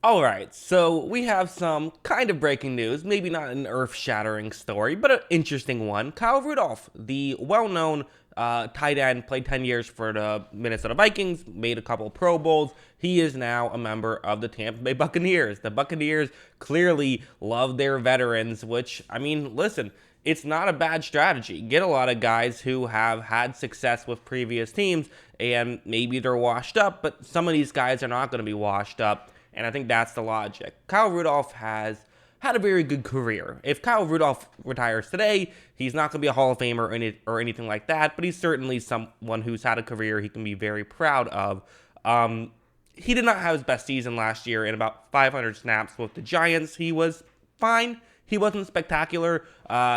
All right, so we have some kind of breaking news, maybe not an earth-shattering story, but an interesting one. Kyle Rudolph, the well-known tight end, played 10 years for the Minnesota Vikings, made a couple Pro Bowls. He is now a member of the Tampa Bay Buccaneers. The Buccaneers clearly love their veterans, which, I mean, listen, it's not a bad strategy. Get a lot of guys who have had success with previous teams, and maybe they're washed up, but some of these guys are not going to be washed up. And I think that's the logic. Kyle Rudolph has had a very good career. If Kyle Rudolph retires today, he's not going to be a Hall of Famer or anything like that, but he's certainly someone who's had a career he can be very proud of. He did not have his best season last year. In about 500 snaps with the Giants, he was fine. He wasn't spectacular.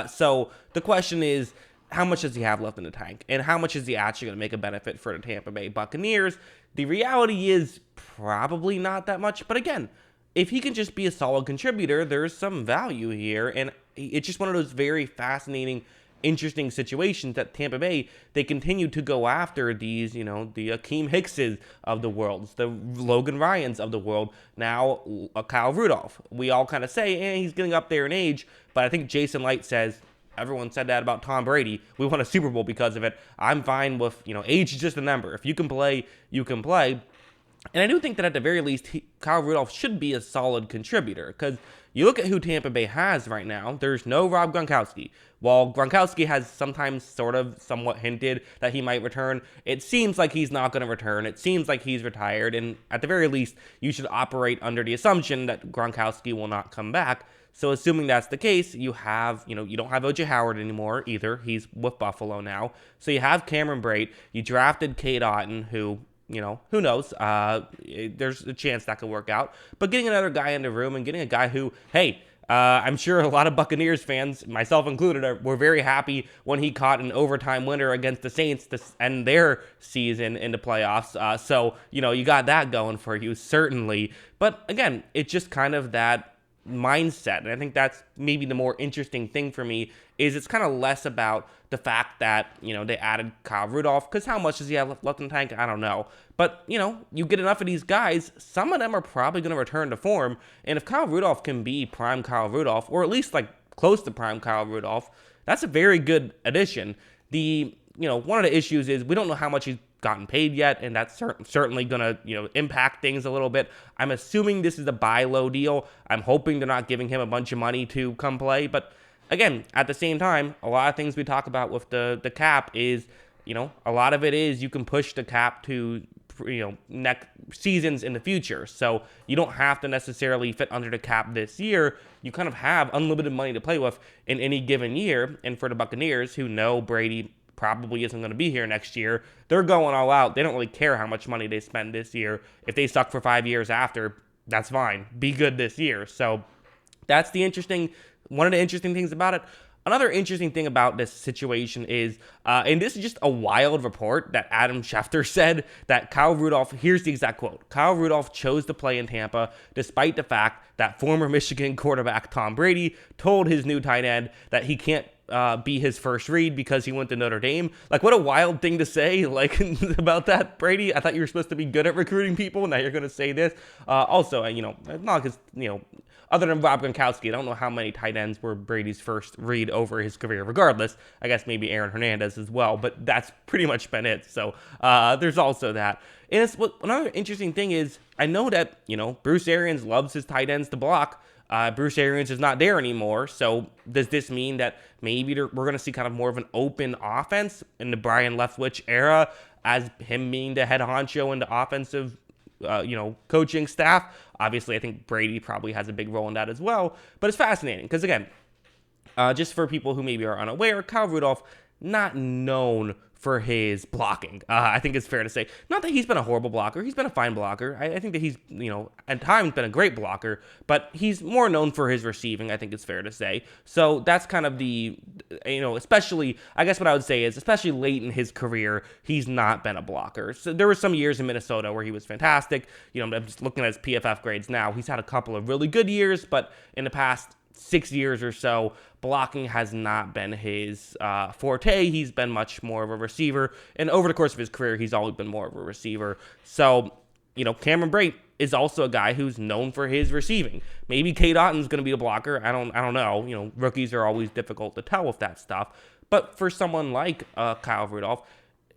So the question is, how much does he have left in the tank? And how much is he actually going to make a benefit for the Tampa Bay Buccaneers? The reality is probably not that much. But again, if he can just be a solid contributor, there's some value here. And it's just one of those very fascinating, interesting situations that Tampa Bay, they continue to go after these, the Akeem Hickses of the world, the Logan Ryans of the world, now Kyle Rudolph. We all kind of say, he's getting up there in age. But I think Jason Light says, everyone said that about Tom Brady. We won a Super Bowl because of it. I'm fine with, age is just a number. If you can play, you can play. And I do think that at the very least, Kyle Rudolph should be a solid contributor, because you look at who Tampa Bay has right now, there's no Rob Gronkowski. While Gronkowski has sometimes somewhat hinted that he might return, it seems like he's not going to return. It seems like he's retired. And at the very least, you should operate under the assumption that Gronkowski will not come back. So assuming that's the case, you have, you don't have O.J. Howard anymore either. He's with Buffalo now. So you have Cameron Brate. You drafted Cade Otton, who, who knows? There's a chance that could work out. But getting another guy in the room and getting a guy who, hey, I'm sure a lot of Buccaneers fans, myself included, were very happy when he caught an overtime winner against the Saints to end their season in the playoffs. So, you got that going for you, certainly. But again, it's just kind of that mindset. And I think that's maybe the more interesting thing for me, is it's kind of less about the fact that, they added Kyle Rudolph, because how much does he have left in the tank? I don't know. But, you get enough of these guys, some of them are probably going to return to form. And if Kyle Rudolph can be prime Kyle Rudolph, or at least like close to prime Kyle Rudolph, that's a very good addition. One of the issues is we don't know how much he's gotten paid yet, and that's certainly going to, impact things a little bit. I'm assuming this is a buy low deal. I'm hoping they're not giving him a bunch of money to come play. But again, at the same time, a lot of things we talk about with the cap is, a lot of it is you can push the cap to, next seasons in the future. So you don't have to necessarily fit under the cap this year. You kind of have unlimited money to play with in any given year. And for the Buccaneers, who know Brady probably isn't going to be here next year, they're going all out. They don't really care how much money they spend this year. If they suck for 5 years after, that's fine. Be good this year. So that's one of the interesting things about it. Another interesting thing about this situation is, and this is just a wild report that Adam Schefter said, that Kyle Rudolph, here's the exact quote, Kyle Rudolph chose to play in Tampa despite the fact that former Michigan quarterback Tom Brady told his new tight end that he can't be his first read because he went to Notre Dame. Like, what a wild thing to say, like, about that, Brady. I thought you were supposed to be good at recruiting people. Now you're going to say this. Also, not because, other than Rob Gronkowski, I don't know how many tight ends were Brady's first read over his career. Regardless, I guess maybe Aaron Hernandez as well, but that's pretty much been it. So there's also that. And another interesting thing is, I know that, Bruce Arians loves his tight ends to block. Bruce Arians is not there anymore. So does this mean that maybe we're going to see kind of more of an open offense in the Brian Leftwich era, as him being the head honcho in the offensive coaching staff? Obviously, I think Brady probably has a big role in that as well. But it's fascinating because, again, just for people who maybe are unaware, Kyle Rudolph, not known for his blocking. I think it's fair to say. Not that he's been a horrible blocker. He's been a fine blocker. I think that he's, at times been a great blocker, but he's more known for his receiving, I think it's fair to say. So that's kind of the, especially, I guess what I would say is, especially late in his career, he's not been a blocker. So there were some years in Minnesota where he was fantastic. I'm just looking at his PFF grades now. He's had a couple of really good years, but in the past 6 years or so, blocking has not been his forte. He's been much more of a receiver, and over the course of his career, he's always been more of a receiver. So, Cameron Brate, is also a guy who's known for his receiving. Maybe Cade Otton's going to be a blocker. I don't know. Rookies are always difficult to tell with that stuff. But for someone like Kyle Rudolph,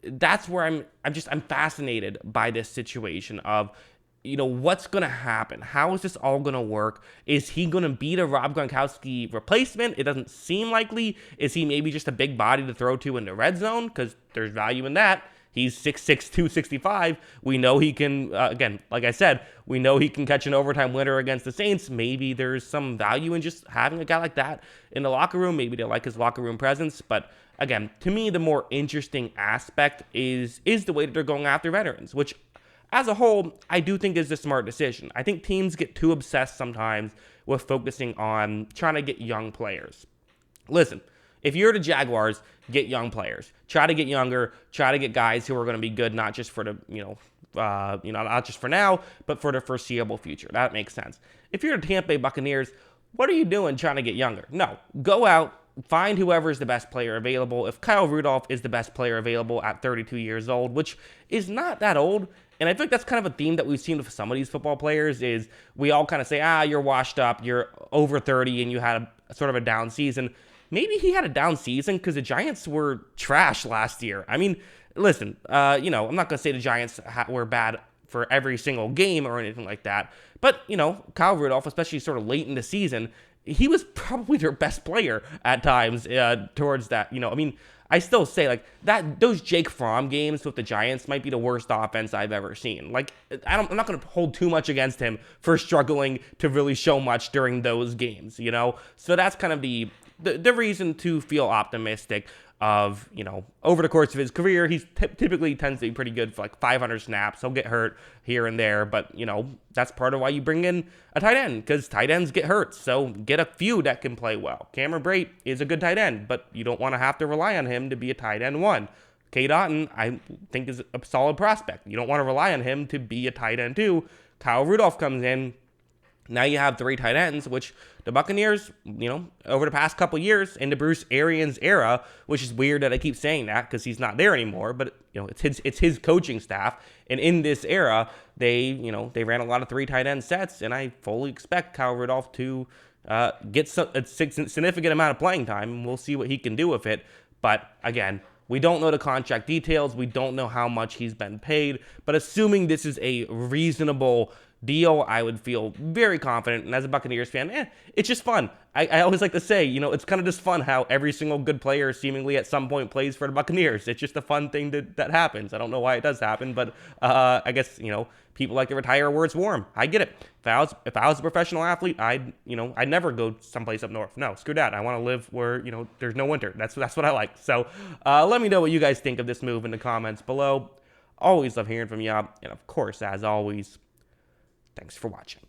that's where I'm fascinated by this situation of, what's going to happen? How is this all going to work? Is he going to be the Rob Gronkowski replacement? It doesn't seem likely. Is he maybe just a big body to throw to in the red zone? Because there's value in that. He's 6'6", 265. We know he can, again, like I said, we know he can catch an overtime winner against the Saints. Maybe there's some value in just having a guy like that in the locker room. Maybe they like his locker room presence. But again, to me, the more interesting aspect is the way that they're going after veterans, which as a whole, I do think is a smart decision. I think teams get too obsessed sometimes with focusing on trying to get young players. Listen, if you're the Jaguars, get young players. Try to get younger. Try to get guys who are going to be good, not just for the, not just for now, but for the foreseeable future. That makes sense. If you're the Tampa Bay Buccaneers, what are you doing trying to get younger? No, go out, find whoever is the best player available. If Kyle Rudolph is the best player available at 32 years old, which is not that old, and I think that's kind of a theme that we've seen with some of these football players is we all kind of say, you're washed up, you're over 30, and you had a sort of a down season. Maybe he had a down season because the Giants were trash last year. I mean, listen, I'm not going to say the Giants were bad for every single game or anything like that. But, Kyle Rudolph, especially sort of late in the season, he was probably their best player at times towards that. I still say those Jake Fromm games with the Giants might be the worst offense I've ever seen. I'm not going to hold too much against him for struggling to really show much during those games, So that's kind of the reason to feel optimistic of, over the course of his career. He's typically tends to be pretty good for 500 snaps. He'll get hurt here and there, but, that's part of why you bring in a tight end, because tight ends get hurt. So get a few that can play well. Cameron Brate is a good tight end, but you don't want to have to rely on him to be a tight end one. Cade Otton, I think, is a solid prospect. You don't want to rely on him to be a tight end two. Kyle Rudolph comes in. Now you have 3 tight ends, which the Buccaneers, over the past couple years into Bruce Arians' era, which is weird that I keep saying that because he's not there anymore, but it's his coaching staff. And in this era, they ran a lot of 3 tight end sets, and I fully expect Kyle Rudolph to get a significant amount of playing time, and we'll see what he can do with it. But again, we don't know the contract details. We don't know how much he's been paid, but assuming this is a reasonable deal, I would feel very confident. And as a Buccaneers fan, it's just fun. I always like to say, it's kind of just fun how every single good player seemingly at some point plays for the Buccaneers. It's just a fun thing that happens. I don't know why it does happen, but I guess, people like to retire where it's warm. I get it. If I was a professional athlete, I'd never go someplace up north. No, screw that. I want to live where, there's no winter. That's what I like. So let me know what you guys think of this move in the comments below. Always love hearing from you. And of course, as always, thanks for watching.